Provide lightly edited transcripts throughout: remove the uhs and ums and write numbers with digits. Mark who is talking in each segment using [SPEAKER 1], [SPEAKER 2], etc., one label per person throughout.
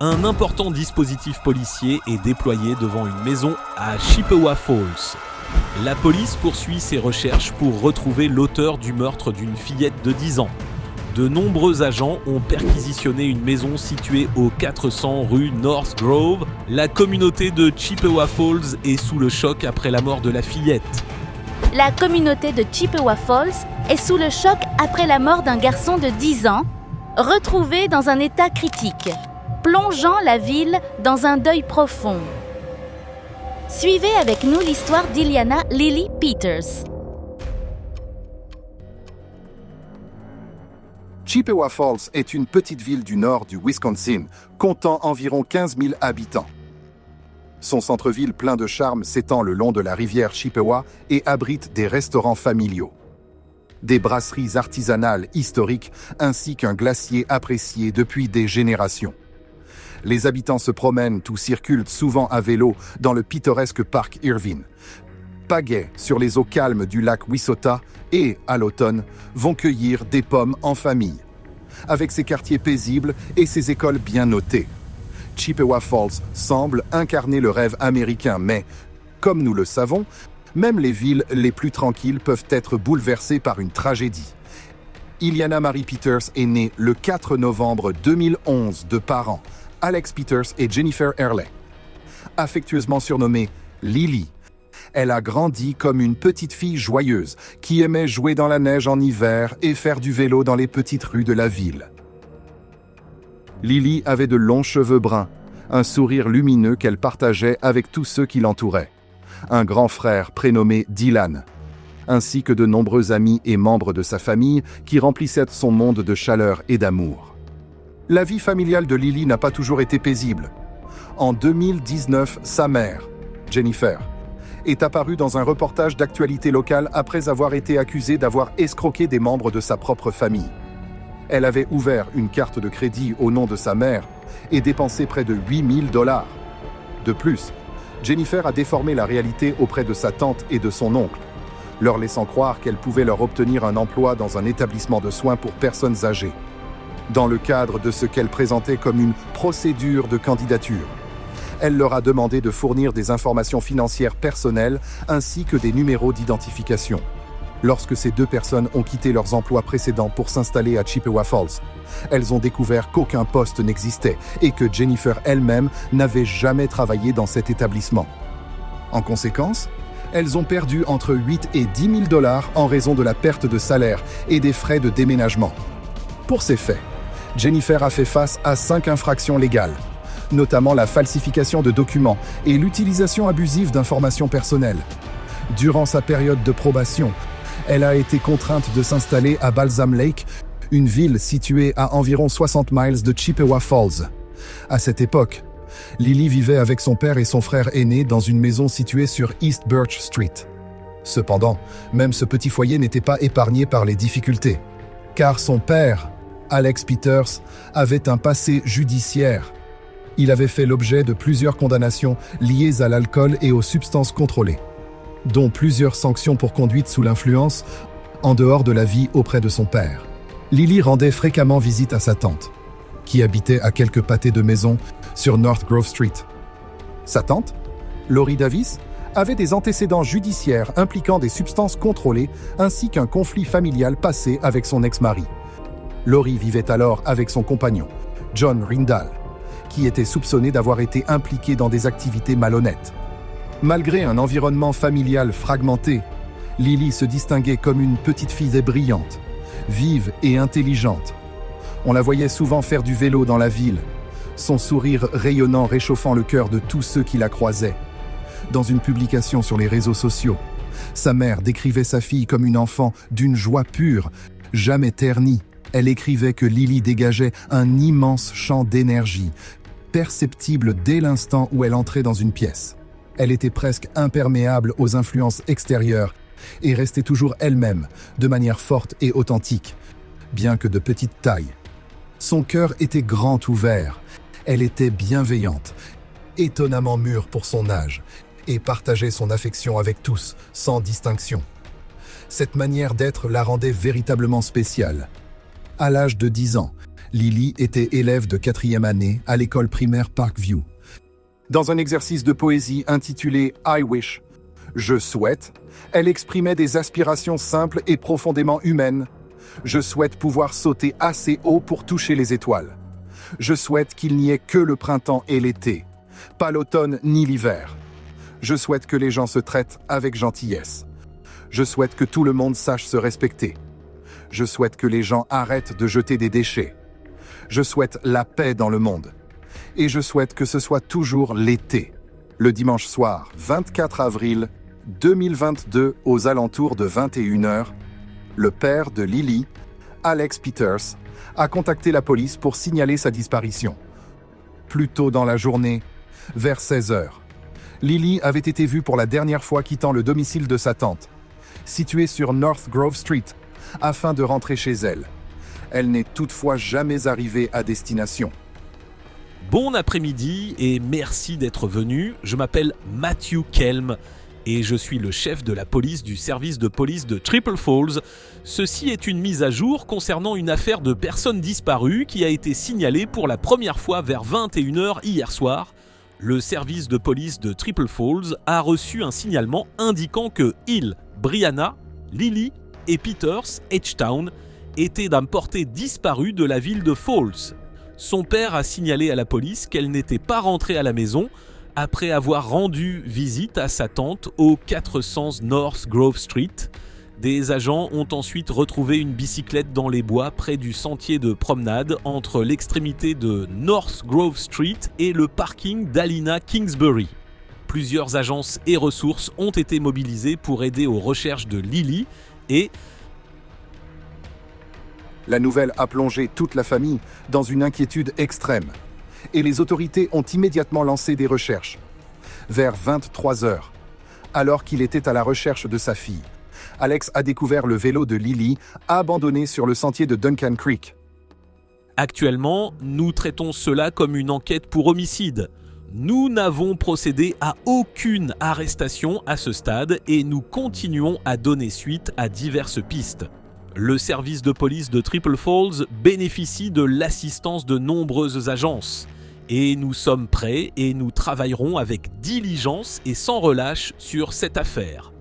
[SPEAKER 1] Un important dispositif policier est déployé devant une maison à Chippewa Falls. La police poursuit ses recherches pour retrouver l'auteur du meurtre d'une fillette de 10 ans. De nombreux agents ont perquisitionné une maison située au 400 rue North Grove. La communauté de Chippewa Falls est sous le choc après la mort de la fillette.
[SPEAKER 2] La communauté de Chippewa Falls est sous le choc après la mort d'un garçon de 10 ans, retrouvé dans un état critique, plongeant la ville dans un deuil profond. Suivez avec nous l'histoire d'Iliana Lily Peters.
[SPEAKER 3] Chippewa Falls est une petite ville du nord du Wisconsin, comptant environ 15 000 habitants. Son centre-ville plein de charme s'étend le long de la rivière Chippewa et abrite des restaurants familiaux, des brasseries artisanales historiques ainsi qu'un glacier apprécié depuis des générations. Les habitants se promènent ou circulent souvent à vélo dans le pittoresque parc Irvine, pagaient sur les eaux calmes du lac Wissota et, à l'automne, vont cueillir des pommes en famille. Avec ses quartiers paisibles et ses écoles bien notées, Chippewa Falls semble incarner le rêve américain, mais, comme nous le savons, même les villes les plus tranquilles peuvent être bouleversées par une tragédie. Iliana Marie Peters est née le 4 novembre 2011 de parents Alex Peters et Jennifer Earley. Affectueusement surnommée Lily, elle a grandi comme une petite fille joyeuse qui aimait jouer dans la neige en hiver et faire du vélo dans les petites rues de la ville. Lily avait de longs cheveux bruns, un sourire lumineux qu'elle partageait avec tous ceux qui l'entouraient, un grand frère prénommé Dylan, ainsi que de nombreux amis et membres de sa famille qui remplissaient son monde de chaleur et d'amour. La vie familiale de Lily n'a pas toujours été paisible. En 2019, sa mère, Jennifer, est apparue dans un reportage d'actualité locale après avoir été accusée d'avoir escroqué des membres de sa propre famille. Elle avait ouvert une carte de crédit au nom de sa mère et dépensé près de 8 000 $. De plus, Jennifer a déformé la réalité auprès de sa tante et de son oncle, leur laissant croire qu'elle pouvait leur obtenir un emploi dans un établissement de soins pour personnes âgées, dans le cadre de ce qu'elle présentait comme une procédure de candidature. Elle leur a demandé de fournir des informations financières personnelles ainsi que des numéros d'identification. Lorsque ces deux personnes ont quitté leurs emplois précédents pour s'installer à Chippewa Falls, elles ont découvert qu'aucun poste n'existait et que Jennifer elle-même n'avait jamais travaillé dans cet établissement. En conséquence, elles ont perdu entre 8 et 10 000 $ en raison de la perte de salaire et des frais de déménagement. Pour ces faits, Jennifer a fait face à 5 infractions légales, notamment la falsification de documents et l'utilisation abusive d'informations personnelles. Durant sa période de probation, elle a été contrainte de s'installer à Balsam Lake, une ville située à environ 60 miles de Chippewa Falls. À cette époque, Lily vivait avec son père et son frère aîné dans une maison située sur East Birch Street. Cependant, même ce petit foyer n'était pas épargné par les difficultés, car son père, Alex Peters, avait un passé judiciaire. Il avait fait l'objet de plusieurs condamnations liées à l'alcool et aux substances contrôlées, dont plusieurs sanctions pour conduite sous l'influence, en dehors de la vie auprès de son père. Lily rendait fréquemment visite à sa tante, qui habitait à quelques pâtés de maison sur North Grove Street. Sa tante, Laurie Davis, avait des antécédents judiciaires impliquant des substances contrôlées ainsi qu'un conflit familial passé avec son ex-mari. Laurie vivait alors avec son compagnon, John Rindall, qui était soupçonné d'avoir été impliqué dans des activités malhonnêtes. Malgré un environnement familial fragmenté, Lily se distinguait comme une petite fille brillante, vive et intelligente. On la voyait souvent faire du vélo dans la ville, son sourire rayonnant réchauffant le cœur de tous ceux qui la croisaient. Dans une publication sur les réseaux sociaux, sa mère décrivait sa fille comme une enfant d'une joie pure, jamais ternie. Elle écrivait que Lily dégageait un immense champ d'énergie, perceptible dès l'instant où elle entrait dans une pièce. Elle était presque imperméable aux influences extérieures et restait toujours elle-même, de manière forte et authentique, bien que de petite taille. Son cœur était grand ouvert, elle était bienveillante, étonnamment mûre pour son âge, et partageait son affection avec tous, sans distinction. Cette manière d'être la rendait véritablement spéciale. À l'âge de 10 ans, Lily était élève de 4e année à l'école primaire Parkview. Dans un exercice de poésie intitulé « I wish », je souhaite, elle exprimait des aspirations simples et profondément humaines. Je souhaite pouvoir sauter assez haut pour toucher les étoiles. Je souhaite qu'il n'y ait que le printemps et l'été, pas l'automne ni l'hiver. Je souhaite que les gens se traitent avec gentillesse. Je souhaite que tout le monde sache se respecter. Je souhaite que les gens arrêtent de jeter des déchets. Je souhaite la paix dans le monde. Et je souhaite que ce soit toujours l'été. Le dimanche soir, 24 avril 2022, aux alentours de 21h, le père de Lily, Alex Peters, a contacté la police pour signaler sa disparition. Plus tôt dans la journée, vers 16h, Lily avait été vue pour la dernière fois quittant le domicile de sa tante, situé sur North Grove Street, afin de rentrer chez elle. Elle n'est toutefois jamais arrivée à destination.
[SPEAKER 1] Bon après-midi et merci d'être venu. Je m'appelle Matthew Kelm et je suis le chef de la police du service de police de Triple Falls. Ceci est une mise à jour concernant une affaire de personnes disparues qui a été signalée pour la première fois vers 21h hier soir. Le service de police de Triple Falls a reçu un signalement indiquant que Hill, Brianna, Lily et Peters, H-Town, étaient d'un porté disparu de la ville de Falls. Son père a signalé à la police qu'elle n'était pas rentrée à la maison après avoir rendu visite à sa tante au 400 North Grove Street. Des agents ont ensuite retrouvé une bicyclette dans les bois près du sentier de promenade entre l'extrémité de North Grove Street et le parking d'Alina Kingsbury. Plusieurs agences et ressources ont été mobilisées pour aider aux recherches de Lily et...
[SPEAKER 3] La nouvelle a plongé toute la famille dans une inquiétude extrême. Et les autorités ont immédiatement lancé des recherches. Vers 23h, alors qu'il était à la recherche de sa fille, Alex a découvert le vélo de Lily abandonné sur le sentier de Duncan Creek.
[SPEAKER 1] Actuellement, nous traitons cela comme une enquête pour homicide. Nous n'avons procédé à aucune arrestation à ce stade et nous continuons à donner suite à diverses pistes. Le service de police de Triple Falls bénéficie de l'assistance de nombreuses agences. Et nous sommes prêts et nous travaillerons avec diligence et sans relâche sur cette affaire.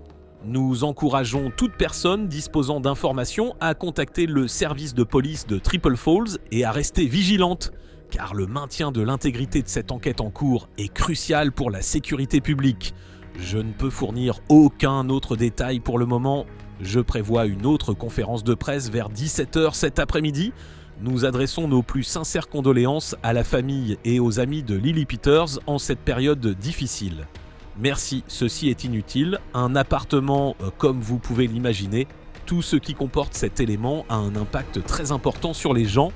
[SPEAKER 1] Nous encourageons toute personne disposant d'informations à contacter le service de police de Triple Falls et à rester vigilante, car le maintien de l'intégrité de cette enquête en cours est crucial pour la sécurité publique. Je ne peux fournir aucun autre détail pour le moment. Je prévois une autre conférence de presse vers 17h cet après-midi. Nous adressons nos plus sincères condoléances à la famille et aux amis de Lily Peters en cette période difficile. Merci, ceci est inutile. Un appartement, comme vous pouvez l'imaginer, tout ce qui comporte cet élément a un impact très important sur les gens.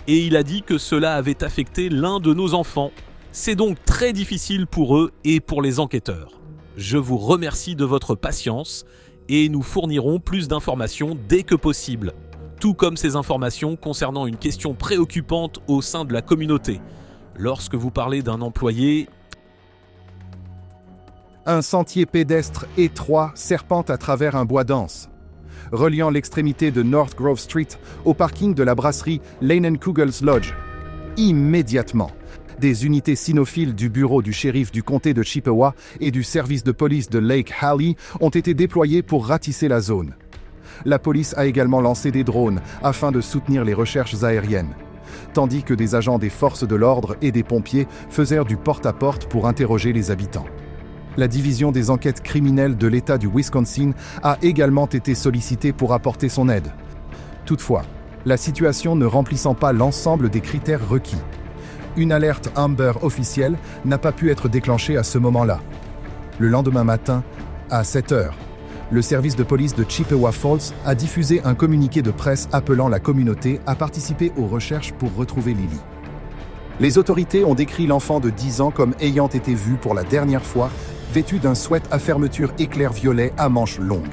[SPEAKER 1] Et il a dit que cela avait affecté l'un de nos enfants. C'est donc très difficile pour eux et pour les enquêteurs. Je vous remercie de votre patience et nous fournirons plus d'informations dès que possible, tout comme ces informations concernant une question préoccupante au sein de la communauté. Lorsque vous parlez d'un employé...
[SPEAKER 3] Un sentier pédestre étroit serpente à travers un bois dense, reliant l'extrémité de North Grove Street au parking de la brasserie Lane & Kugel's Lodge. Immédiatement, des unités cynophiles du bureau du shérif du comté de Chippewa et du service de police de Lake Hallie ont été déployés pour ratisser la zone. La police a également lancé des drones afin de soutenir les recherches aériennes, tandis que des agents des forces de l'ordre et des pompiers faisaient du porte-à-porte pour interroger les habitants. La division des enquêtes criminelles de l'État du Wisconsin a également été sollicitée pour apporter son aide. Toutefois, la situation ne remplissant pas l'ensemble des critères requis, une alerte Amber officielle n'a pas pu être déclenchée à ce moment-là. Le lendemain matin, à 7h, le service de police de Chippewa Falls a diffusé un communiqué de presse appelant la communauté à participer aux recherches pour retrouver Lily. Les autorités ont décrit l'enfant de 10 ans comme ayant été vu pour la dernière fois vêtu d'un sweat à fermeture éclair violet à manches longues,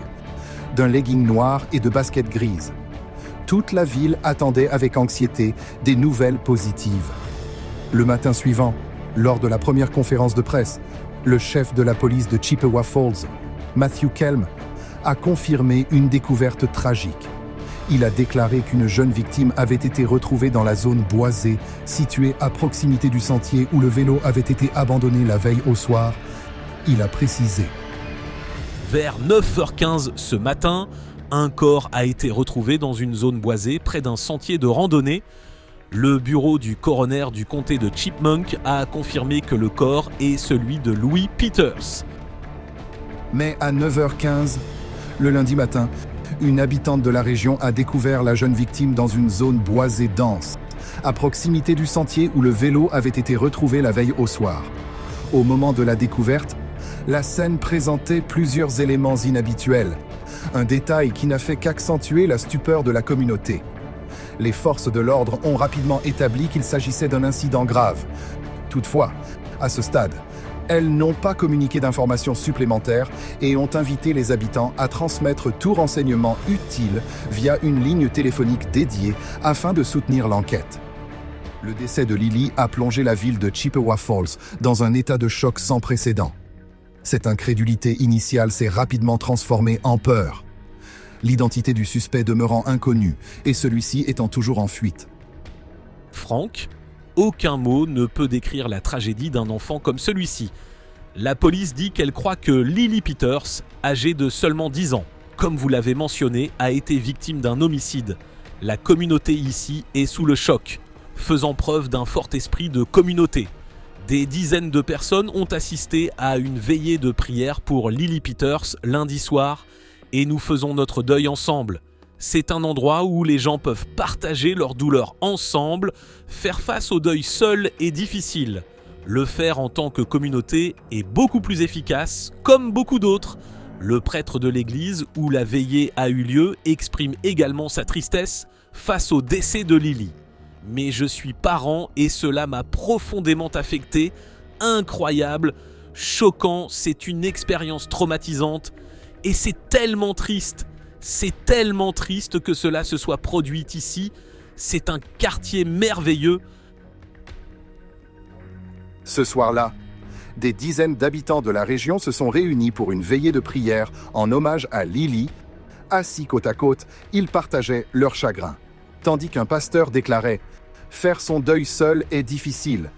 [SPEAKER 3] d'un legging noir et de baskets grises. Toute la ville attendait avec anxiété des nouvelles positives. Le matin suivant, lors de la première conférence de presse, le chef de la police de Chippewa Falls, Matthew Kelm, a confirmé une découverte tragique. Il a déclaré qu'une jeune victime avait été retrouvée dans la zone boisée, située à proximité du sentier où le vélo avait été abandonné la veille au soir. Il a précisé.
[SPEAKER 1] Vers 9h15 ce matin, un corps a été retrouvé dans une zone boisée près d'un sentier de randonnée. Le bureau du coroner du comté de Chipmunk a confirmé que le corps est celui de Louis Peters.
[SPEAKER 3] Mais à 9h15, le lundi matin, une habitante de la région a découvert la jeune victime dans une zone boisée dense, à proximité du sentier où le vélo avait été retrouvé la veille au soir. Au moment de la découverte, la scène présentait plusieurs éléments inhabituels, un détail qui n'a fait qu'accentuer la stupeur de la communauté. Les forces de l'ordre ont rapidement établi qu'il s'agissait d'un incident grave. Toutefois, à ce stade, elles n'ont pas communiqué d'informations supplémentaires et ont invité les habitants à transmettre tout renseignement utile via une ligne téléphonique dédiée afin de soutenir l'enquête. Le décès de Lily a plongé la ville de Chippewa Falls dans un état de choc sans précédent. Cette incrédulité initiale s'est rapidement transformée en peur. L'identité du suspect demeurant inconnue et celui-ci étant toujours en fuite.
[SPEAKER 1] Frank, aucun mot ne peut décrire la tragédie d'un enfant comme celui-ci. La police dit qu'elle croit que Lily Peters, âgée de seulement 10 ans, comme vous l'avez mentionné, a été victime d'un homicide. La communauté ici est sous le choc, faisant preuve d'un fort esprit de communauté. Des dizaines de personnes ont assisté à une veillée de prière pour Lily Peters lundi soir et nous faisons notre deuil ensemble. C'est un endroit où les gens peuvent partager leur douleur ensemble, faire face au deuil seul est difficile. Le faire en tant que communauté est beaucoup plus efficace, comme beaucoup d'autres. Le prêtre de l'église où la veillée a eu lieu exprime également sa tristesse face au décès de Lily. Mais je suis parent et cela m'a profondément affecté, incroyable, choquant, c'est une expérience traumatisante et c'est tellement triste que cela se soit produit ici, c'est un quartier merveilleux.
[SPEAKER 3] Ce soir-là, des dizaines d'habitants de la région se sont réunis pour une veillée de prière en hommage à Lily. Assis côte à côte, ils partageaient leur chagrin. Tandis qu'un pasteur déclarait « Faire son deuil seul est difficile,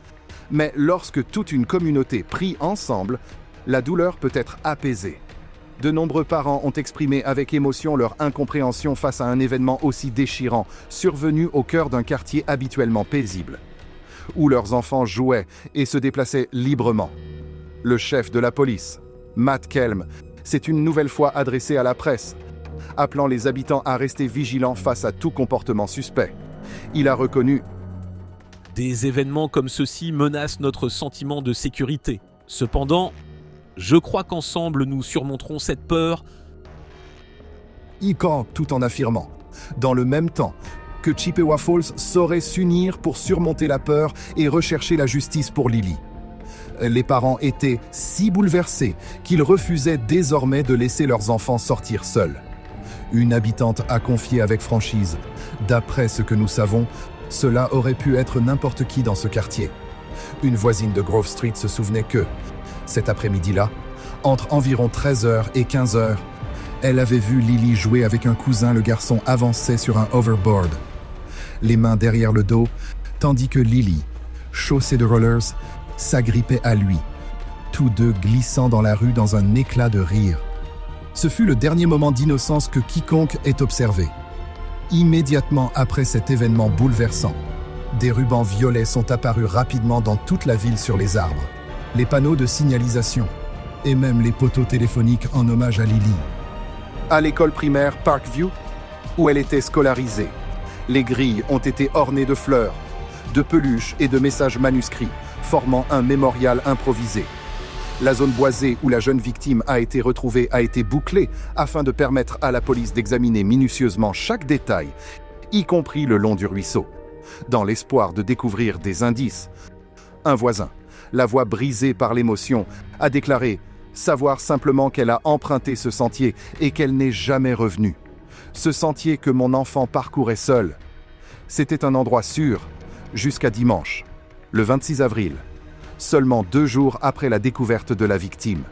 [SPEAKER 3] mais lorsque toute une communauté prie ensemble, la douleur peut être apaisée. » De nombreux parents ont exprimé avec émotion leur incompréhension face à un événement aussi déchirant, survenu au cœur d'un quartier habituellement paisible, où leurs enfants jouaient et se déplaçaient librement. Le chef de la police, Matt Kelm, s'est une nouvelle fois adressé à la presse, appelant les habitants à rester vigilants face à tout comportement suspect. Il a reconnu «
[SPEAKER 1] Des événements comme ceux-ci menacent notre sentiment de sécurité. Cependant, je crois qu'ensemble nous surmonterons cette peur. »
[SPEAKER 3] tout en affirmant, dans le même temps, que Chippewa Falls saurait s'unir pour surmonter la peur et rechercher la justice pour Lily. Les parents étaient si bouleversés qu'ils refusaient désormais de laisser leurs enfants sortir seuls. Une habitante a confié avec franchise « D'après ce que nous savons, cela aurait pu être n'importe qui dans ce quartier. » Une voisine de Grove Street se souvenait que, cet après-midi-là, entre environ 13h et 15h, elle avait vu Lily jouer avec un cousin. Le garçon avançait sur un overboard, les mains derrière le dos, tandis que Lily, chaussée de rollers, s'agrippait à lui, tous deux glissant dans la rue dans un éclat de rire. Ce fut le dernier moment d'innocence que quiconque ait observé. Immédiatement après cet événement bouleversant, des rubans violets sont apparus rapidement dans toute la ville sur les arbres, les panneaux de signalisation et même les poteaux téléphoniques en hommage à Lily. À l'école primaire Parkview, où elle était scolarisée, les grilles ont été ornées de fleurs, de peluches et de messages manuscrits, formant un mémorial improvisé. La zone boisée où la jeune victime a été retrouvée a été bouclée afin de permettre à la police d'examiner minutieusement chaque détail, y compris le long du ruisseau, dans l'espoir de découvrir des indices. Un voisin, la voix brisée par l'émotion, a déclaré savoir simplement qu'elle a emprunté ce sentier et qu'elle n'est jamais revenue. Ce sentier que mon enfant parcourait seul. C'était un endroit sûr, jusqu'à dimanche, le 26 avril, seulement 2 jours après la découverte de la victime.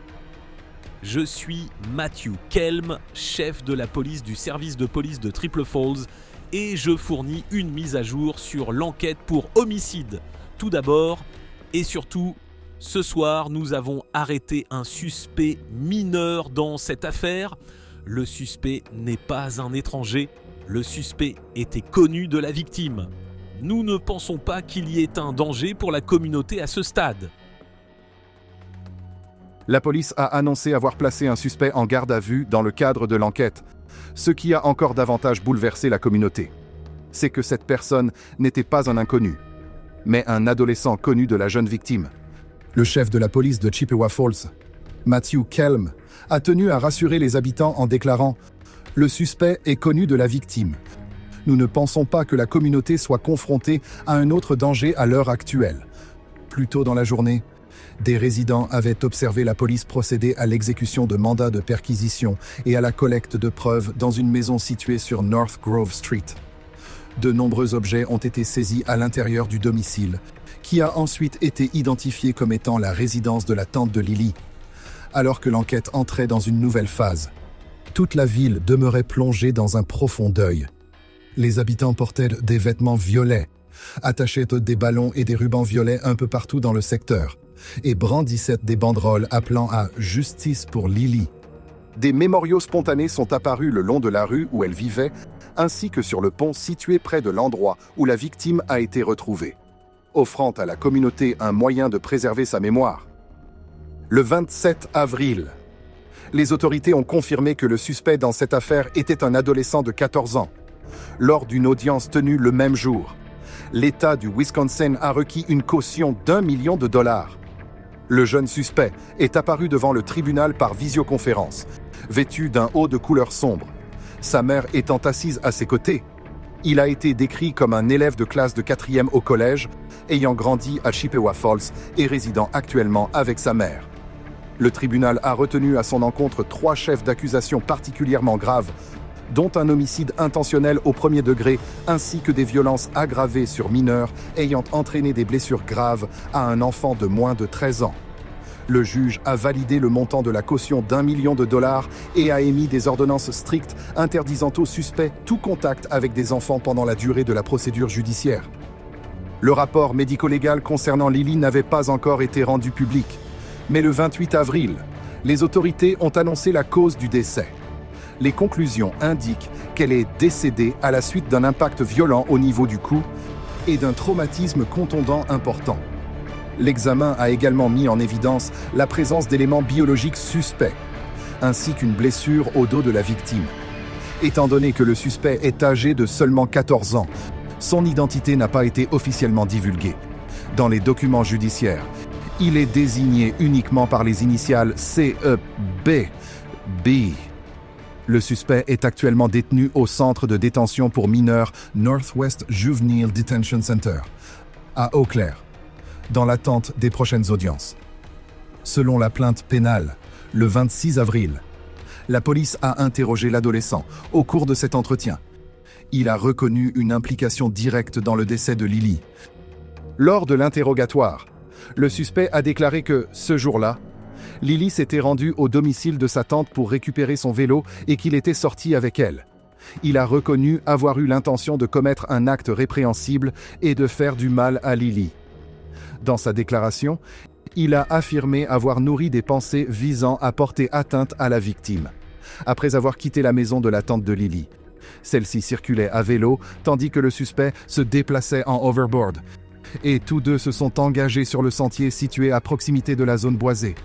[SPEAKER 1] Je suis Matthew Kelm, chef de la police du service de police de Triple Falls, et je fournis une mise à jour sur l'enquête pour homicide. Tout d'abord, et surtout, ce soir, nous avons arrêté un suspect mineur dans cette affaire. Le suspect n'est pas un étranger, le suspect était connu de la victime. Nous ne pensons pas qu'il y ait un danger pour la communauté à ce stade.
[SPEAKER 3] La police a annoncé avoir placé un suspect en garde à vue dans le cadre de l'enquête, ce qui a encore davantage bouleversé la communauté. C'est que cette personne n'était pas un inconnu, mais un adolescent connu de la jeune victime. Le chef de la police de Chippewa Falls, Matthew Kelm, a tenu à rassurer les habitants en déclarant « Le suspect est connu de la victime. Nous ne pensons pas que la communauté soit confrontée à un autre danger à l'heure actuelle. » Plus tôt dans la journée, des résidents avaient observé la police procéder à l'exécution de mandats de perquisition et à la collecte de preuves dans une maison située sur North Grove Street. De nombreux objets ont été saisis à l'intérieur du domicile, qui a ensuite été identifié comme étant la résidence de la tante de Lily. Alors que l'enquête entrait dans une nouvelle phase, toute la ville demeurait plongée dans un profond deuil. Les habitants portaient des vêtements violets, attachaient des ballons et des rubans violets un peu partout dans le secteur, et brandissaient des banderoles appelant à « Justice pour Lily ». Des mémoriaux spontanés sont apparus le long de la rue où elle vivait, ainsi que sur le pont situé près de l'endroit où la victime a été retrouvée, offrant à la communauté un moyen de préserver sa mémoire. Le 27 avril, les autorités ont confirmé que le suspect dans cette affaire était un adolescent de 14 ans. Lors d'une audience tenue le même jour, l'État du Wisconsin a requis une caution d'1 million de dollars. Le jeune suspect est apparu devant le tribunal par visioconférence, vêtu d'un haut de couleur sombre. Sa mère étant assise à ses côtés. Il a été décrit comme un élève de classe de 4e au collège, ayant grandi à Chippewa Falls et résidant actuellement avec sa mère. Le tribunal a retenu à son encontre 3 chefs d'accusation particulièrement graves, dont un homicide intentionnel au premier degré, ainsi que des violences aggravées sur mineurs ayant entraîné des blessures graves à un enfant de moins de 13 ans. Le juge a validé le montant de la caution d'1 million de dollars et a émis des ordonnances strictes interdisant aux suspects tout contact avec des enfants pendant la durée de la procédure judiciaire. Le rapport médico-légal concernant Lily n'avait pas encore été rendu public, mais le 28 avril, les autorités ont annoncé la cause du décès. Les conclusions indiquent qu'elle est décédée à la suite d'un impact violent au niveau du cou et d'un traumatisme contondant important. L'examen a également mis en évidence la présence d'éléments biologiques suspects, ainsi qu'une blessure au dos de la victime. Étant donné que le suspect est âgé de seulement 14 ans, son identité n'a pas été officiellement divulguée. Dans les documents judiciaires, il est désigné uniquement par les initiales CEB. Le suspect est actuellement détenu au centre de détention pour mineurs Northwest Juvenile Detention Center, à Eau Claire, dans l'attente des prochaines audiences. Selon la plainte pénale, le 26 avril, la police a interrogé l'adolescent au cours de cet entretien. Il a reconnu une implication directe dans le décès de Lily. Lors de l'interrogatoire, le suspect a déclaré que, ce jour-là, Lily s'était rendue au domicile de sa tante pour récupérer son vélo et qu'il était sorti avec elle. Il a reconnu avoir eu l'intention de commettre un acte répréhensible et de faire du mal à Lily. Dans sa déclaration, il a affirmé avoir nourri des pensées visant à porter atteinte à la victime, après avoir quitté la maison de la tante de Lily. Celle-ci circulait à vélo, tandis que le suspect se déplaçait en overboard, et tous deux se sont engagés sur le sentier situé à proximité de la zone boisée.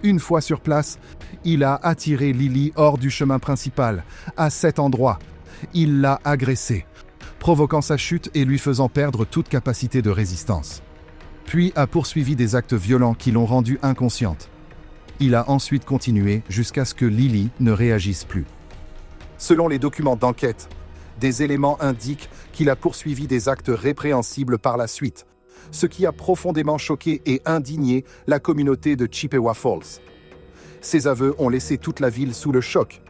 [SPEAKER 3] Une fois sur place, il a attiré Lily hors du chemin principal, à cet endroit. Il l'a agressée, provoquant sa chute et lui faisant perdre toute capacité de résistance. Puis a poursuivi des actes violents qui l'ont rendue inconsciente. Il a ensuite continué jusqu'à ce que Lily ne réagisse plus. Selon les documents d'enquête, des éléments indiquent qu'il a poursuivi des actes répréhensibles par la suite, ce qui a profondément choqué et indigné la communauté de Chippewa Falls. Ces aveux ont laissé toute la ville sous le choc,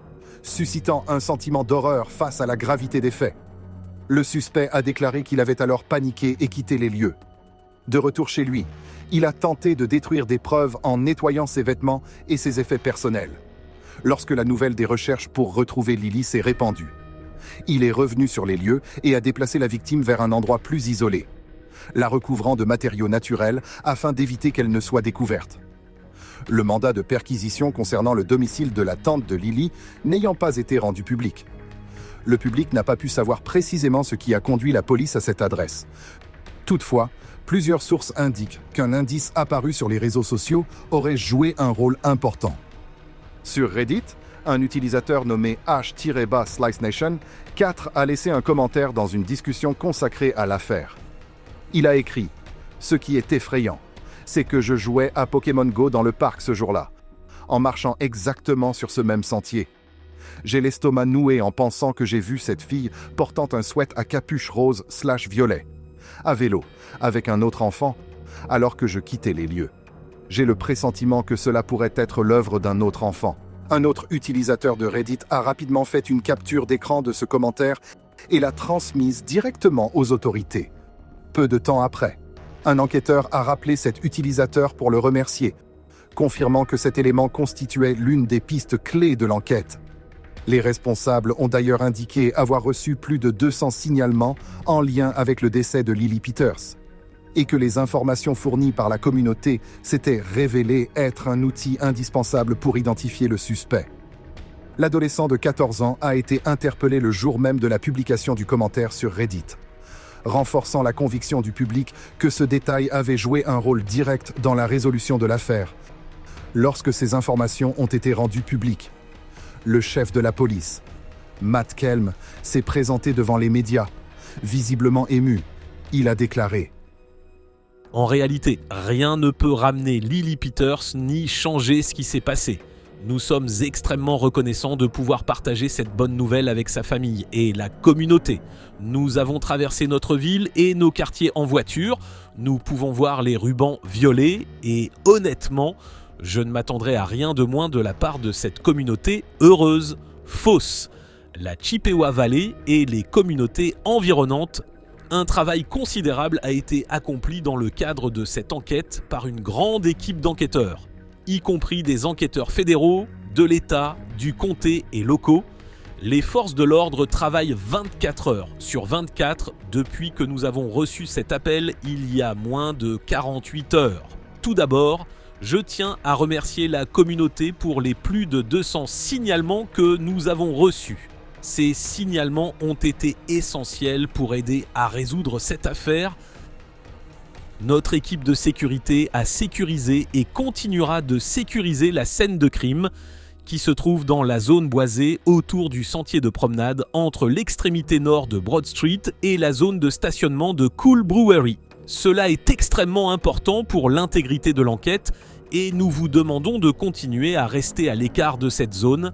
[SPEAKER 3] suscitant un sentiment d'horreur face à la gravité des faits. Le suspect a déclaré qu'il avait alors paniqué et quitté les lieux. De retour chez lui, Il a tenté de détruire des preuves en nettoyant ses vêtements et ses effets personnels. Lorsque la nouvelle des recherches pour retrouver Lily s'est répandue, il est revenu sur les lieux et a déplacé la victime vers un endroit plus isolé, la recouvrant de matériaux naturels afin d'éviter qu'elle ne soit découverte. Le mandat de perquisition concernant le domicile de la tante de Lily n'ayant pas été rendu public. Le public n'a pas pu savoir précisément ce qui a conduit la police à cette adresse. Toutefois, plusieurs sources indiquent qu'un indice apparu sur les réseaux sociaux aurait joué un rôle important. Sur Reddit, un utilisateur nommé h-SliceNation 4 a laissé un commentaire dans une discussion consacrée à l'affaire. Il a écrit « Ce qui est effrayant, c'est que je jouais à Pokémon Go dans le parc ce jour-là, en marchant exactement sur ce même sentier. J'ai l'estomac noué en pensant que j'ai vu cette fille portant un sweat à capuche rose/violet, à vélo, avec un autre enfant, alors que je quittais les lieux. J'ai le pressentiment que cela pourrait être l'œuvre d'un autre enfant. » Un autre utilisateur de Reddit a rapidement fait une capture d'écran de ce commentaire et l'a transmise directement aux autorités. Peu de temps après, un enquêteur a rappelé cet utilisateur pour le remercier, confirmant que cet élément constituait l'une des pistes clés de l'enquête. Les responsables ont d'ailleurs indiqué avoir reçu plus de 200 signalements en lien avec le décès de Lily Peters, et que les informations fournies par la communauté s'étaient révélées être un outil indispensable pour identifier le suspect. L'adolescent de 14 ans a été interpellé le jour même de la publication du commentaire sur Reddit, renforçant la conviction du public que ce détail avait joué un rôle direct dans la résolution de l'affaire. Lorsque ces informations ont été rendues publiques, le chef de la police, Matt Kelm, s'est présenté devant les médias. Visiblement ému, il a déclaré «
[SPEAKER 1] En réalité, rien ne peut ramener Lily Peters ni changer ce qui s'est passé. Nous sommes extrêmement reconnaissants de pouvoir partager cette bonne nouvelle avec sa famille et la communauté. Nous avons traversé notre ville et nos quartiers en voiture. Nous pouvons voir les rubans violets et honnêtement, je ne m'attendrais à rien de moins de la part de cette communauté heureuse, fausse. La Chippewa Valley et les communautés environnantes. Un travail considérable a été accompli dans le cadre de cette enquête par une grande équipe d'enquêteurs, y compris des enquêteurs fédéraux, de l'État, du comté et locaux. Les forces de l'ordre travaillent 24 heures sur 24 depuis que nous avons reçu cet appel il y a moins de 48 heures. Tout d'abord, je tiens à remercier la communauté pour les plus de 200 signalements que nous avons reçus. Ces signalements ont été essentiels pour aider à résoudre cette affaire. Notre équipe de sécurité a sécurisé et continuera de sécuriser la scène de crime qui se trouve dans la zone boisée autour du sentier de promenade entre l'extrémité nord de Broad Street et la zone de stationnement de Cool Brewery. Cela est extrêmement important pour l'intégrité de l'enquête et nous vous demandons de continuer à rester à l'écart de cette zone.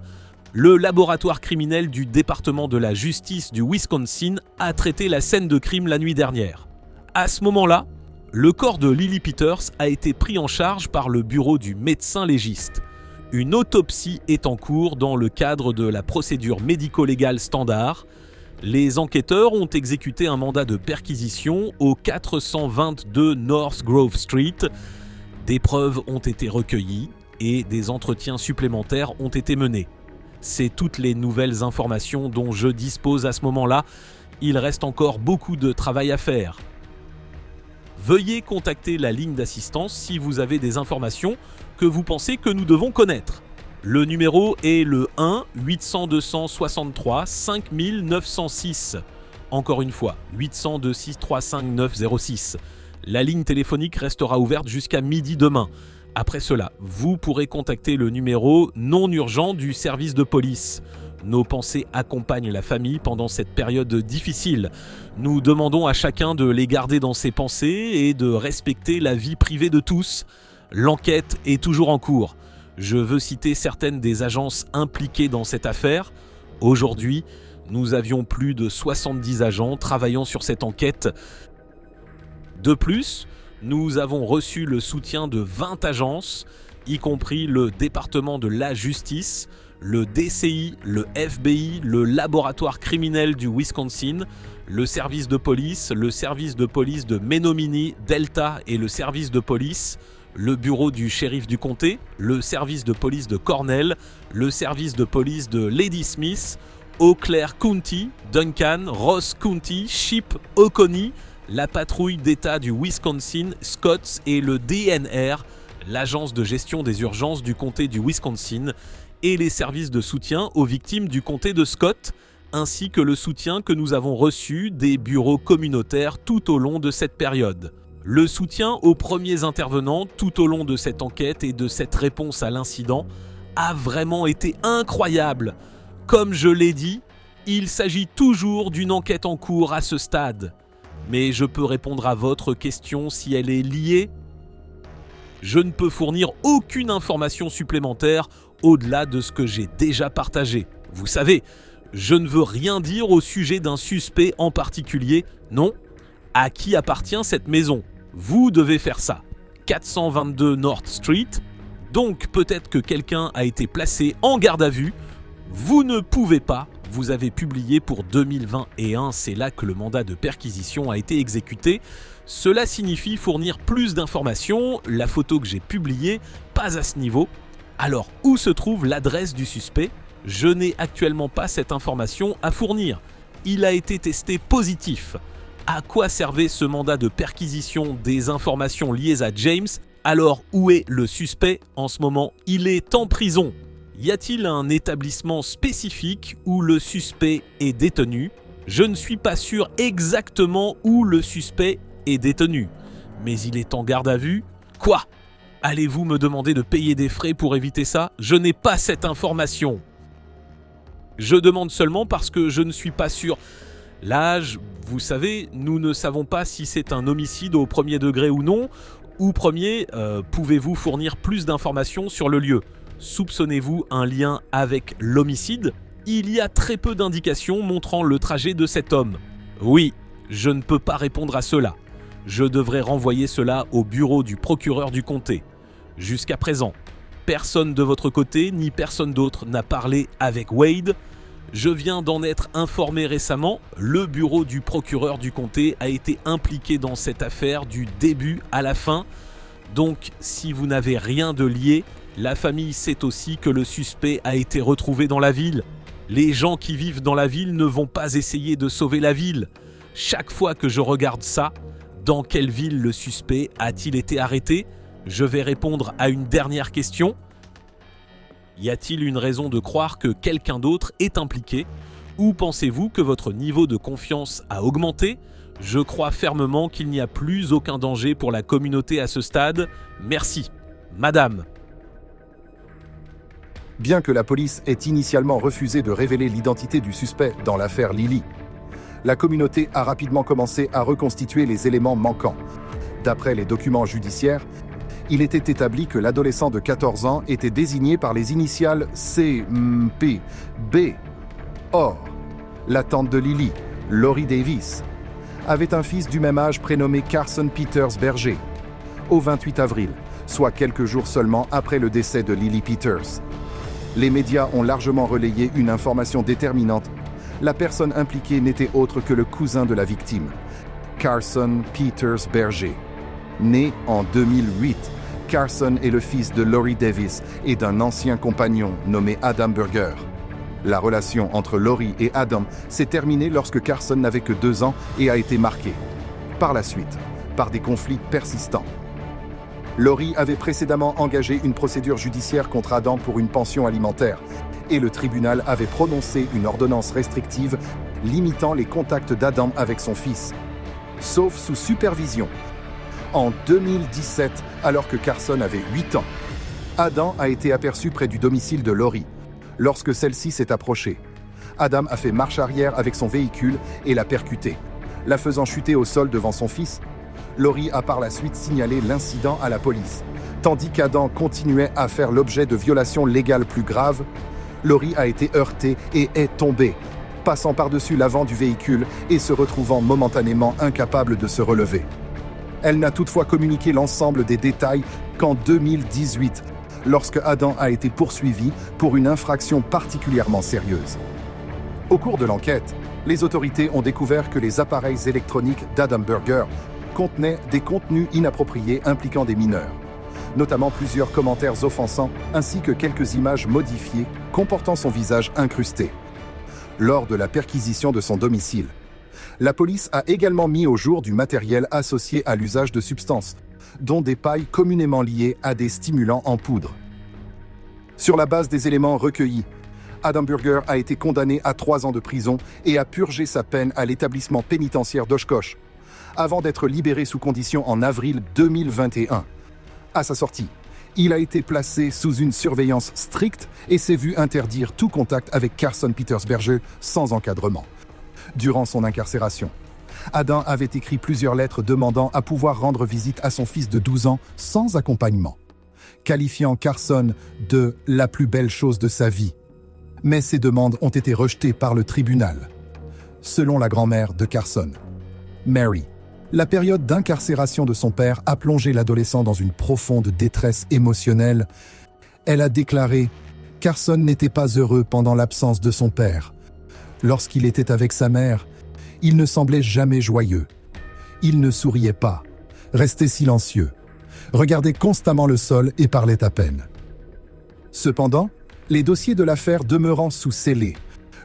[SPEAKER 1] Le laboratoire criminel du département de la justice du Wisconsin a traité la scène de crime la nuit dernière. À ce moment-là, le corps de Lily Peters a été pris en charge par le bureau du médecin légiste. Une autopsie est en cours dans le cadre de la procédure médico-légale standard. Les enquêteurs ont exécuté un mandat de perquisition au 422 North Grove Street. Des preuves ont été recueillies et des entretiens supplémentaires ont été menés. C'est toutes les nouvelles informations dont je dispose à ce moment-là. Il reste encore beaucoup de travail à faire. Veuillez contacter la ligne d'assistance si vous avez des informations que vous pensez que nous devons connaître. Le numéro est le 1-800-263-5906. Encore une fois, 800-263-5906. La ligne téléphonique restera ouverte jusqu'à midi demain. Après cela, vous pourrez contacter le numéro non urgent du service de police. Nos pensées accompagnent la famille pendant cette période difficile. Nous demandons à chacun de les garder dans ses pensées et de respecter la vie privée de tous. L'enquête est toujours en cours. Je veux citer certaines des agences impliquées dans cette affaire. Aujourd'hui, nous avions plus de 70 agents travaillant sur cette enquête. De plus, nous avons reçu le soutien de 20 agences, y compris le département de la justice, le DCI, le FBI, le laboratoire criminel du Wisconsin, le service de police de Menominee, Delta et le service de police, le bureau du shérif du comté, le service de police de Cornell, le service de police de Ladysmith, Eau Claire County, Duncan, Ross County, Ship, Oconee, la patrouille d'État du Wisconsin, Scotts et le DNR, l'agence de gestion des urgences du comté du Wisconsin, et les services de soutien aux victimes du comté de Scott, ainsi que le soutien que nous avons reçu des bureaux communautaires tout au long de cette période. Le soutien aux premiers intervenants tout au long de cette enquête et de cette réponse à l'incident a vraiment été incroyable. Comme je l'ai dit, il s'agit toujours d'une enquête en cours à ce stade. Mais je peux répondre à votre question si elle est liée. Je ne peux fournir aucune information supplémentaire au-delà de ce que j'ai déjà partagé. Vous savez, je ne veux rien dire au sujet d'un suspect en particulier. Non. À qui appartient cette maison ? Vous devez faire ça. 422 North Street. Donc peut-être que quelqu'un a été placé en garde à vue. Vous ne pouvez pas. Vous avez publié pour 2021, c'est là que le mandat de perquisition a été exécuté. Cela signifie fournir plus d'informations. La photo que j'ai publiée, pas à ce niveau. Alors, où se trouve l'adresse du suspect ? Je n'ai actuellement pas cette information à fournir. Il a été testé positif. À quoi servait ce mandat de perquisition des informations liées à James ? Alors, où est le suspect en ce moment ? Il est en prison. Y a-t-il un établissement spécifique où le suspect est détenu ? Je ne suis pas sûr exactement où le suspect est détenu. Mais il est en garde à vue ? Quoi ? Allez-vous me demander de payer des frais pour éviter ça ? Je n'ai pas cette information. Je demande seulement parce que je ne suis pas sûr. L'âge, vous savez, nous ne savons pas si c'est un homicide au premier degré ou non. Ou premier, pouvez-vous fournir plus d'informations sur le lieu ? Soupçonnez-vous un lien avec l'homicide ? Il y a très peu d'indications montrant le trajet de cet homme. Oui, je ne peux pas répondre à cela. Je devrais renvoyer cela au bureau du procureur du comté. Jusqu'à présent, personne de votre côté ni personne d'autre n'a parlé avec Wade. Je viens d'en être informé récemment. Le bureau du procureur du comté a été impliqué dans cette affaire du début à la fin. Donc, si vous n'avez rien de lié, la famille sait aussi que le suspect a été retrouvé dans la ville. Les gens qui vivent dans la ville ne vont pas essayer de sauver la ville. Chaque fois que je regarde ça, dans quelle ville le suspect a-t-il été arrêté ? Je vais répondre à une dernière question. Y a-t-il une raison de croire que quelqu'un d'autre est impliqué ? Ou pensez-vous que votre niveau de confiance a augmenté ? Je crois fermement qu'il n'y a plus aucun danger pour la communauté à ce stade. Merci. Madame.
[SPEAKER 3] Bien que la police ait initialement refusé de révéler l'identité du suspect dans l'affaire Lily, la communauté a rapidement commencé à reconstituer les éléments manquants. D'après les documents judiciaires, il était établi que l'adolescent de 14 ans était désigné par les initiales C.P.B. Or, la tante de Lily, Laurie Davis, avait un fils du même âge prénommé Carson Peters Berger, au 28 avril, soit quelques jours seulement après le décès de Lily Peters. Les médias ont largement relayé une information déterminante. La personne impliquée n'était autre que le cousin de la victime, Carson Peters Berger. Né en 2008, Carson est le fils de Laurie Davis et d'un ancien compagnon nommé Adam Burger. La relation entre Laurie et Adam s'est terminée lorsque Carson n'avait que 2 ans et a été marquée, par la suite, par des conflits persistants. Laurie avait précédemment engagé une procédure judiciaire contre Adam pour une pension alimentaire et le tribunal avait prononcé une ordonnance restrictive limitant les contacts d'Adam avec son fils, sauf sous supervision. En 2017, alors que Carson avait 8 ans, Adam a été aperçu près du domicile de Laurie. Lorsque celle-ci s'est approchée, Adam a fait marche arrière avec son véhicule et l'a percuté, la faisant chuter au sol devant son fils. Laurie a par la suite signalé l'incident à la police. Tandis qu'Adam continuait à faire l'objet de violations légales plus graves, Laurie a été heurtée et est tombée, passant par-dessus l'avant du véhicule et se retrouvant momentanément incapable de se relever. Elle n'a toutefois communiqué l'ensemble des détails qu'en 2018, lorsque Adam a été poursuivi pour une infraction particulièrement sérieuse. Au cours de l'enquête, les autorités ont découvert que les appareils électroniques d'Adam Burger contenaient des contenus inappropriés impliquant des mineurs, notamment plusieurs commentaires offensants ainsi que quelques images modifiées comportant son visage incrusté. Lors de la perquisition de son domicile, la police a également mis au jour du matériel associé à l'usage de substances, dont des pailles communément liées à des stimulants en poudre. Sur la base des éléments recueillis, Adam Burger a été condamné à 3 ans de prison et a purgé sa peine à l'établissement pénitentiaire d'Oshkosh, avant d'être libéré sous condition en avril 2021. À sa sortie, il a été placé sous une surveillance stricte et s'est vu interdire tout contact avec Carson Peters Berger sans encadrement. Durant son incarcération, Adam avait écrit plusieurs lettres demandant à pouvoir rendre visite à son fils de 12 ans sans accompagnement, qualifiant Carson de « la plus belle chose de sa vie ». Mais ces demandes ont été rejetées par le tribunal. Selon la grand-mère de Carson, Mary, la période d'incarcération de son père a plongé l'adolescent dans une profonde détresse émotionnelle. Elle a déclaré « Carson n'était pas heureux pendant l'absence de son père. Lorsqu'il était avec sa mère, il ne semblait jamais joyeux. Il ne souriait pas, restait silencieux, regardait constamment le sol et parlait à peine. » Cependant, les dossiers de l'affaire demeurant sous scellé,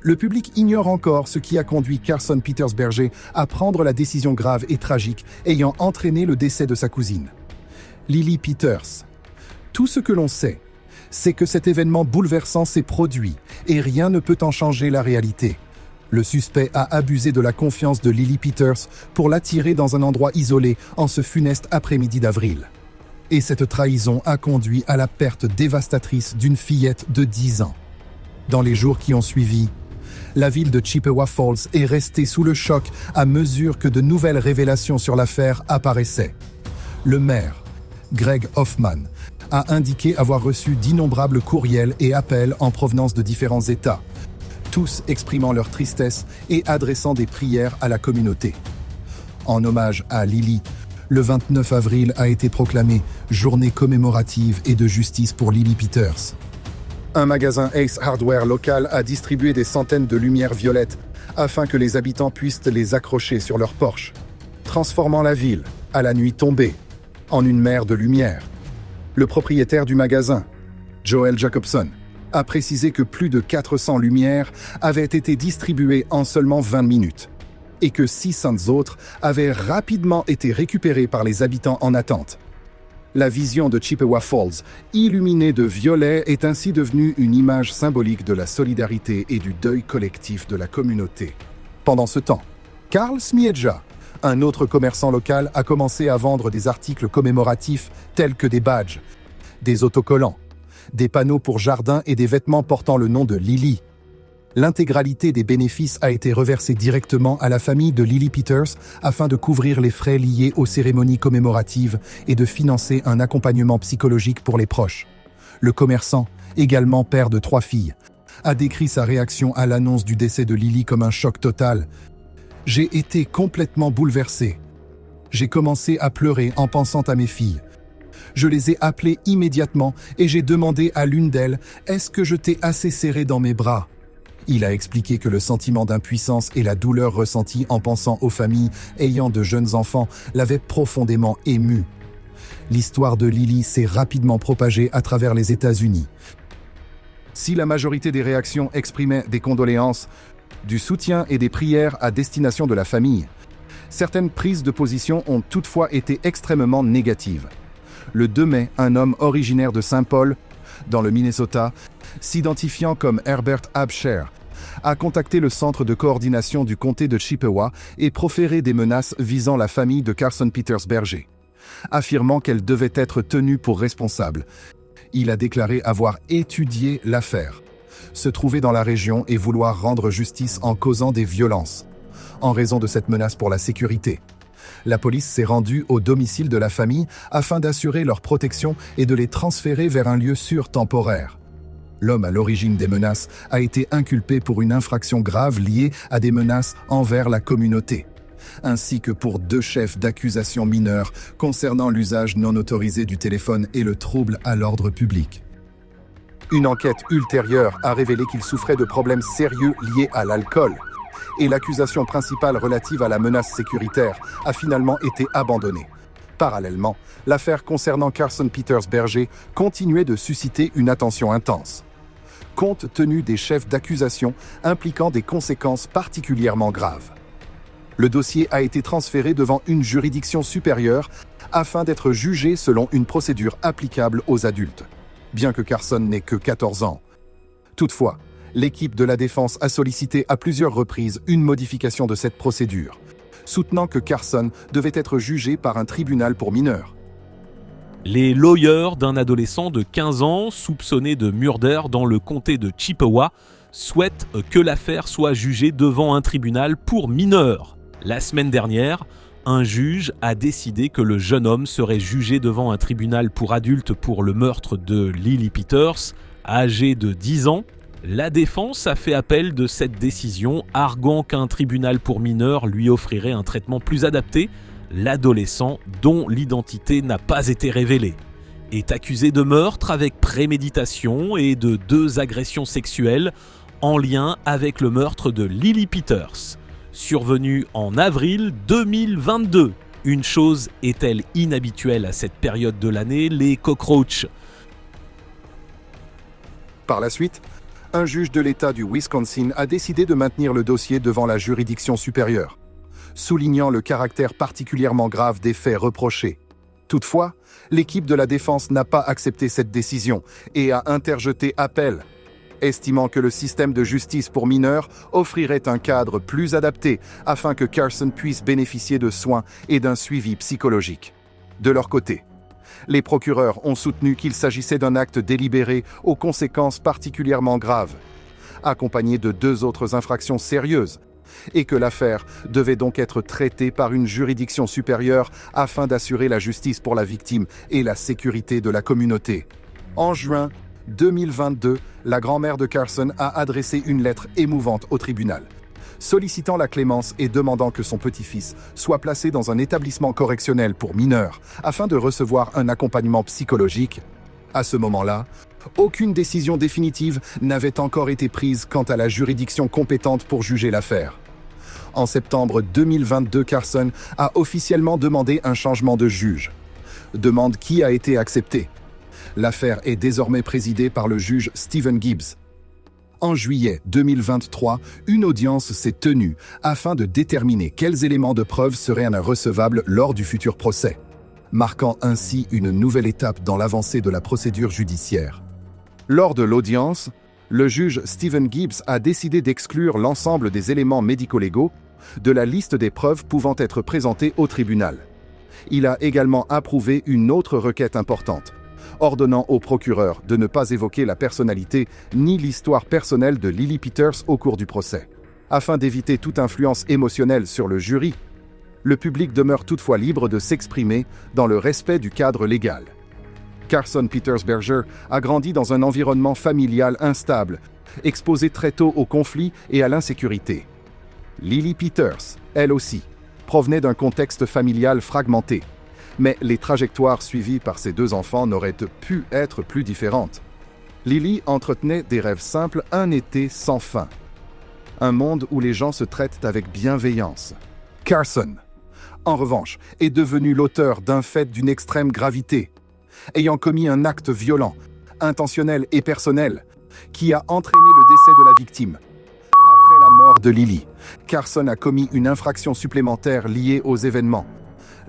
[SPEAKER 3] le public ignore encore ce qui a conduit Carson Peters Berger à prendre la décision grave et tragique ayant entraîné le décès de sa cousine, Lily Peters. Tout ce que l'on sait, c'est que cet événement bouleversant s'est produit et rien ne peut en changer la réalité. Le suspect a abusé de la confiance de Lily Peters pour l'attirer dans un endroit isolé en ce funeste après-midi d'avril. Et cette trahison a conduit à la perte dévastatrice d'une fillette de 10 ans. Dans les jours qui ont suivi, la ville de Chippewa Falls est restée sous le choc à mesure que de nouvelles révélations sur l'affaire apparaissaient. Le maire, Greg Hoffman, a indiqué avoir reçu d'innombrables courriels et appels en provenance de différents États, tous exprimant leur tristesse et adressant des prières à la communauté. En hommage à Lily, le 29 avril a été proclamé journée commémorative et de justice pour Lily Peters. Un magasin Ace Hardware local a distribué des centaines de lumières violettes afin que les habitants puissent les accrocher sur leur porche, transformant la ville, à la nuit tombée, en une mer de lumière. Le propriétaire du magasin, Joel Jacobson, a précisé que plus de 400 lumières avaient été distribuées en seulement 20 minutes et que 600 autres avaient rapidement été récupérées par les habitants en attente. La vision de Chippewa Falls, illuminée de violet, est ainsi devenue une image symbolique de la solidarité et du deuil collectif de la communauté. Pendant ce temps, Carl Smieja, un autre commerçant local, a commencé à vendre des articles commémoratifs tels que des badges, des autocollants, des panneaux pour jardin et des vêtements portant le nom de Lily. L'intégralité des bénéfices a été reversée directement à la famille de Lily Peters afin de couvrir les frais liés aux cérémonies commémoratives et de financer un accompagnement psychologique pour les proches. Le commerçant, également père de 3 filles, a décrit sa réaction à l'annonce du décès de Lily comme un choc total. « J'ai été complètement bouleversé. J'ai commencé à pleurer en pensant à mes filles. Je les ai appelées immédiatement et j'ai demandé à l'une d'elles « Est-ce que je t'ai assez serré dans mes bras ?» Il a expliqué que le sentiment d'impuissance et la douleur ressentie en pensant aux familles ayant de jeunes enfants l'avaient profondément ému. L'histoire de Lily s'est rapidement propagée à travers les États-Unis. Si la majorité des réactions exprimaient des condoléances, du soutien et des prières à destination de la famille, certaines prises de position ont toutefois été extrêmement négatives. Le 2 mai, un homme originaire de Saint Paul, dans le Minnesota, s'identifiant comme Herbert Absher, a contacté le centre de coordination du comté de Chippewa et proféré des menaces visant la famille de Carson Peters Berger, affirmant qu'elle devait être tenue pour responsable. Il a déclaré avoir étudié l'affaire, se trouver dans la région et vouloir rendre justice en causant des violences, en raison de cette menace pour la sécurité. La police s'est rendue au domicile de la famille afin d'assurer leur protection et de les transférer vers un lieu sûr temporaire. L'homme à l'origine des menaces a été inculpé pour une infraction grave liée à des menaces envers la communauté, ainsi que pour 2 chefs d'accusation mineurs concernant l'usage non autorisé du téléphone et le trouble à l'ordre public. Une enquête ultérieure a révélé qu'il souffrait de problèmes sérieux liés à l'alcool, et l'accusation principale relative à la menace sécuritaire a finalement été abandonnée. Parallèlement, l'affaire concernant Carson Peters Berger continuait de susciter une attention intense, compte tenu des chefs d'accusation impliquant des conséquences particulièrement graves. Le dossier a été transféré devant une juridiction supérieure afin d'être jugé selon une procédure applicable aux adultes, bien que Carson n'ait que 14 ans. Toutefois, l'équipe de la défense a sollicité à plusieurs reprises une modification de cette procédure, soutenant que Carson devait être jugé par un tribunal pour mineurs.
[SPEAKER 1] Les lawyers d'un adolescent de 15 ans soupçonné de murder dans le comté de Chippewa souhaitent que l'affaire soit jugée devant un tribunal pour mineurs. La semaine dernière, un juge a décidé que le jeune homme serait jugé devant un tribunal pour adultes pour le meurtre de Lily Peters, âgée de 10 ans. La défense a fait appel de cette décision, arguant qu'un tribunal pour mineurs lui offrirait un traitement plus adapté. L'adolescent, dont l'identité n'a pas été révélée, est accusé de meurtre avec préméditation et de 2 agressions sexuelles en lien avec le meurtre de Lily Peters, survenu en avril 2022. Une chose est-elle inhabituelle à cette période de l'année, les cockroaches.
[SPEAKER 3] Par la suite, un juge de l'État du Wisconsin a décidé de maintenir le dossier devant la juridiction supérieure, soulignant le caractère particulièrement grave des faits reprochés. Toutefois, l'équipe de la défense n'a pas accepté cette décision et a interjeté appel, estimant que le système de justice pour mineurs offrirait un cadre plus adapté afin que Carson puisse bénéficier de soins et d'un suivi psychologique. De leur côté, les procureurs ont soutenu qu'il s'agissait d'un acte délibéré aux conséquences particulièrement graves, accompagné de 2 autres infractions sérieuses, et que l'affaire devait donc être traitée par une juridiction supérieure afin d'assurer la justice pour la victime et la sécurité de la communauté. En juin 2022, la grand-mère de Carson a adressé une lettre émouvante au tribunal, sollicitant la clémence et demandant que son petit-fils soit placé dans un établissement correctionnel pour mineurs afin de recevoir un accompagnement psychologique. À ce moment-là, aucune décision définitive n'avait encore été prise quant à la juridiction compétente pour juger l'affaire. En septembre 2022, Carson a officiellement demandé un changement de juge, demande qui a été acceptée. L'affaire est désormais présidée par le juge Stephen Gibbs. En juillet 2023, une audience s'est tenue afin de déterminer quels éléments de preuve seraient recevables lors du futur procès, marquant ainsi une nouvelle étape dans l'avancée de la procédure judiciaire. Lors de l'audience, le juge Stephen Gibbs a décidé d'exclure l'ensemble des éléments médico-légaux de la liste des preuves pouvant être présentées au tribunal. Il a également approuvé une autre requête importante, ordonnant au procureur de ne pas évoquer la personnalité ni l'histoire personnelle de Lily Peters au cours du procès. Afin d'éviter toute influence émotionnelle sur le jury, le public demeure toutefois libre de s'exprimer dans le respect du cadre légal. Carson Peters Berger a grandi dans un environnement familial instable, exposé très tôt aux conflits et à l'insécurité. Lily Peters, elle aussi, provenait d'un contexte familial fragmenté, mais les trajectoires suivies par ces 2 enfants n'auraient pu être plus différentes. Lily entretenait des rêves simples, un été sans fin. Un monde où les gens se traitent avec bienveillance. Carson, en revanche, est devenu l'auteur d'un fait d'une extrême gravité, ayant commis un acte violent, intentionnel et personnel, qui a entraîné le décès de la victime. Après la mort de Lily, Carson a commis une infraction supplémentaire liée aux événements,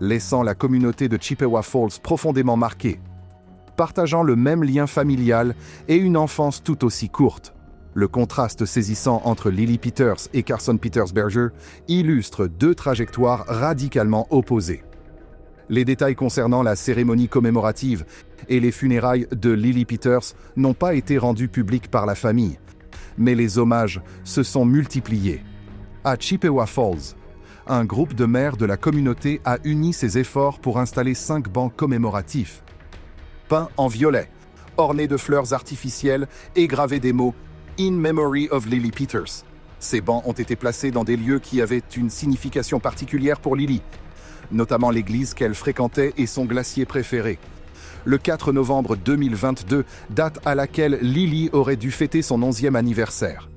[SPEAKER 3] laissant la communauté de Chippewa Falls profondément marquée. Partageant le même lien familial et une enfance tout aussi courte, le contraste saisissant entre Lily Peters et Carson Peters Berger illustre 2 trajectoires radicalement opposées. Les détails concernant la cérémonie commémorative et les funérailles de Lily Peters n'ont pas été rendus publics par la famille, mais les hommages se sont multipliés. À Chippewa Falls, un groupe de mères de la communauté a uni ses efforts pour installer 5 bancs commémoratifs, peints en violet, ornés de fleurs artificielles et gravés des mots « In Memory of Lily Peters ». Ces bancs ont été placés dans des lieux qui avaient une signification particulière pour Lily, notamment l'église qu'elle fréquentait et son glacier préféré. Le 4 novembre 2022, date à laquelle Lily aurait dû fêter son 11e anniversaire.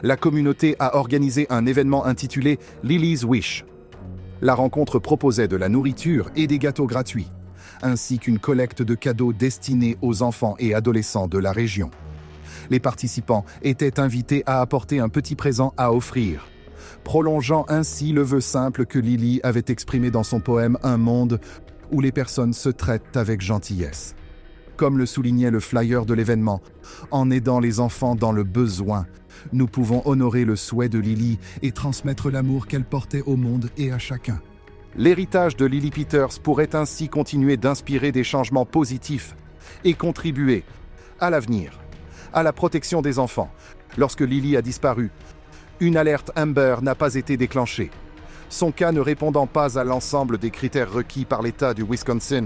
[SPEAKER 3] La communauté a organisé un événement intitulé Lily's Wish. La rencontre proposait de la nourriture et des gâteaux gratuits, ainsi qu'une collecte de cadeaux destinés aux enfants et adolescents de la région. Les participants étaient invités à apporter un petit présent à offrir, prolongeant ainsi le vœu simple que Lily avait exprimé dans son poème « Un monde où les personnes se traitent avec gentillesse ». Comme le soulignait le flyer de l'événement, en aidant les enfants dans le besoin, nous pouvons honorer le souhait de Lily et transmettre l'amour qu'elle portait au monde et à chacun. L'héritage de Lily Peters pourrait ainsi continuer d'inspirer des changements positifs et contribuer, à l'avenir, à la protection des enfants. Lorsque Lily a disparu, une alerte Amber n'a pas été déclenchée, son cas ne répondant pas à l'ensemble des critères requis par l'État du Wisconsin.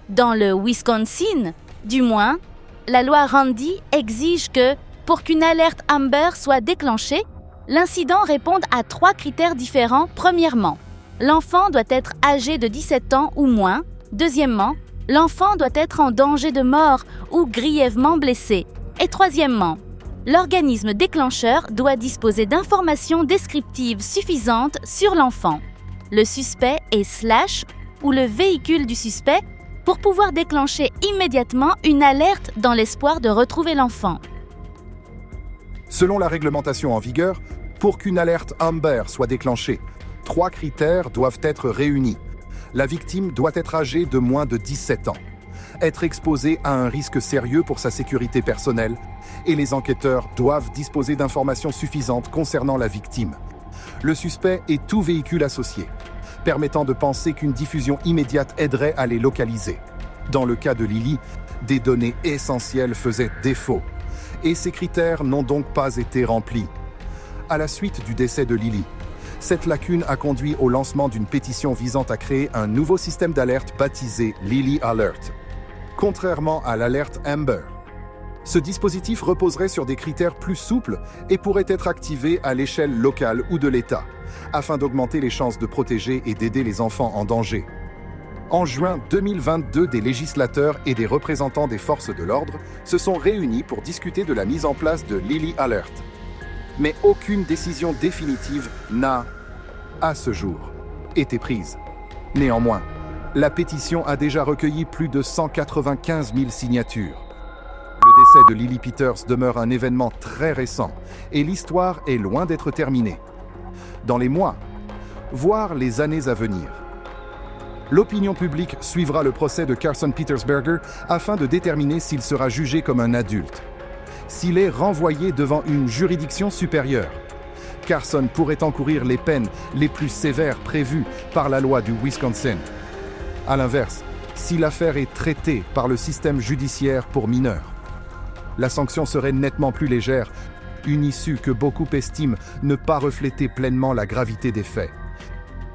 [SPEAKER 2] Dans le Wisconsin, du moins, la loi Randy exige que, pour qu'une alerte Amber soit déclenchée, l'incident réponde à 3 critères différents. Premièrement, l'enfant doit être âgé de 17 ans ou moins. Deuxièmement, l'enfant doit être en danger de mort ou grièvement blessé. Et troisièmement, l'organisme déclencheur doit disposer d'informations descriptives suffisantes sur l'enfant, le suspect et / ou le véhicule du suspect pour pouvoir déclencher immédiatement une alerte dans l'espoir de retrouver l'enfant.
[SPEAKER 3] Selon la réglementation en vigueur, pour qu'une alerte Amber soit déclenchée, 3 critères doivent être réunis. La victime doit être âgée de moins de 17 ans, être exposée à un risque sérieux pour sa sécurité personnelle, et les enquêteurs doivent disposer d'informations suffisantes concernant la victime, le suspect et tout véhicule associé, permettant de penser qu'une diffusion immédiate aiderait à les localiser. Dans le cas de Lily, des données essentielles faisaient défaut, et ces critères n'ont donc pas été remplis. À la suite du décès de Lily, cette lacune a conduit au lancement d'une pétition visant à créer un nouveau système d'alerte baptisé Lily Alert. Contrairement à l'alerte Amber, ce dispositif reposerait sur des critères plus souples et pourrait être activé à l'échelle locale ou de l'État, afin d'augmenter les chances de protéger et d'aider les enfants en danger. En juin 2022, des législateurs et des représentants des forces de l'ordre se sont réunis pour discuter de la mise en place de Lily Alert. Mais aucune décision définitive n'a, à ce jour, été prise. Néanmoins, la pétition a déjà recueilli plus de 195 000 signatures. Le décès de Lily Peters demeure un événement très récent et l'histoire est loin d'être terminée. Dans les mois, voire les années à venir, l'opinion publique suivra le procès de Carson Petersberger afin de déterminer s'il sera jugé comme un adulte. S'il est renvoyé devant une juridiction supérieure, Carson pourrait encourir les peines les plus sévères prévues par la loi du Wisconsin. À l'inverse, si l'affaire est traitée par le système judiciaire pour mineurs, la sanction serait nettement plus légère, une issue que beaucoup estiment ne pas refléter pleinement la gravité des faits.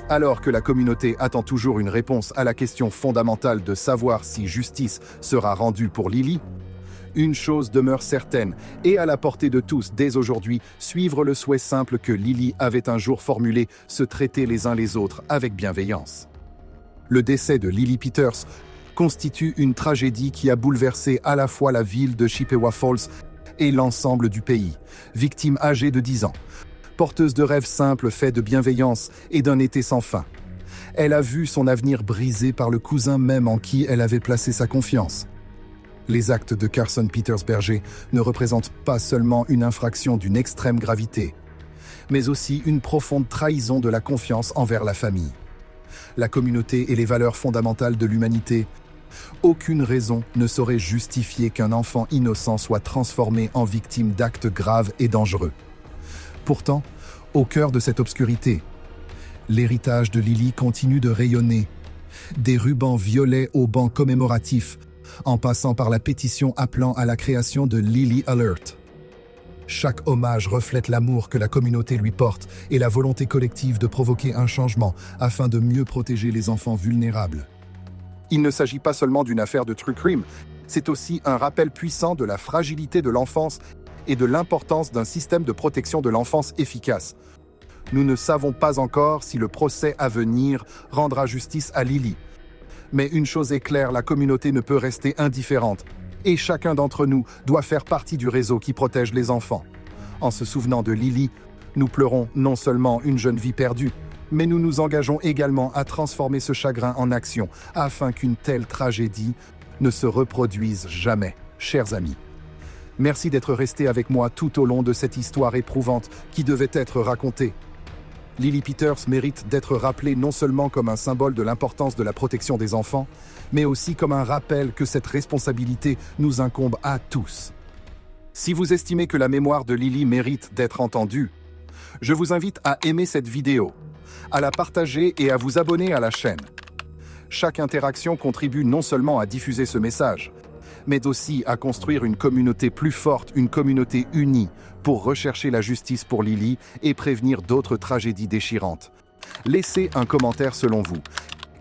[SPEAKER 3] Alors que la communauté attend toujours une réponse à la question fondamentale de savoir si justice sera rendue pour Lily, une chose demeure certaine et à la portée de tous dès aujourd'hui, suivre le souhait simple que Lily avait un jour formulé, se traiter les uns les autres avec bienveillance. Le décès de Lily Peters constitue une tragédie qui a bouleversé à la fois la ville de Chippewa Falls et l'ensemble du pays. Victime âgée de 10 ans, porteuse de rêves simples faits de bienveillance et d'un été sans fin. Elle a vu son avenir brisé par le cousin même en qui elle avait placé sa confiance. Les actes de Carson Petersberger ne représentent pas seulement une infraction d'une extrême gravité, mais aussi une profonde trahison de la confiance envers la famille, la communauté et les valeurs fondamentales de l'humanité. Aucune raison ne saurait justifier qu'un enfant innocent soit transformé en victime d'actes graves et dangereux. Pourtant, au cœur de cette obscurité, l'héritage de Lily continue de rayonner. Des rubans violets aux bancs commémoratifs, en passant par la pétition appelant à la création de Lily Alert. Chaque hommage reflète l'amour que la communauté lui porte et la volonté collective de provoquer un changement afin de mieux protéger les enfants vulnérables. Il ne s'agit pas seulement d'une affaire de true crime, c'est aussi un rappel puissant de la fragilité de l'enfance et de l'importance d'un système de protection de l'enfance efficace. Nous ne savons pas encore si le procès à venir rendra justice à Lily, Mais une chose est claire, la communauté ne peut rester indifférente. Et chacun d'entre nous doit faire partie du réseau qui protège les enfants. En se souvenant de Lily, nous pleurons non seulement une jeune vie perdue, mais nous nous engageons également à transformer ce chagrin en action afin qu'une telle tragédie ne se reproduise jamais, chers amis. Merci d'être restés avec moi tout au long de cette histoire éprouvante qui devait être racontée. Lily Peters mérite d'être rappelée non seulement comme un symbole de l'importance de la protection des enfants, mais aussi comme un rappel que cette responsabilité nous incombe à tous. Si vous estimez que la mémoire de Lily mérite d'être entendue, je vous invite à aimer cette vidéo, à la partager et à vous abonner à la chaîne. Chaque interaction contribue non seulement à diffuser ce message, mais aussi à construire une communauté plus forte, une communauté unie, pour rechercher la justice pour Lily et prévenir d'autres tragédies déchirantes. Laissez un commentaire selon vous.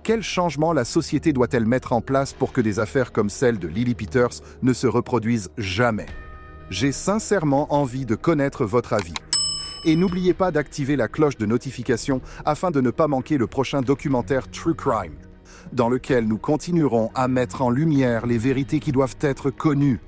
[SPEAKER 3] Quel changement la société doit-elle mettre en place pour que des affaires comme celle de Lily Peters ne se reproduisent jamais? J'ai sincèrement envie de connaître votre avis. Et n'oubliez pas d'activer la cloche de notification afin de ne pas manquer le prochain documentaire True Crime, dans lequel nous continuerons à mettre en lumière les vérités qui doivent être connues.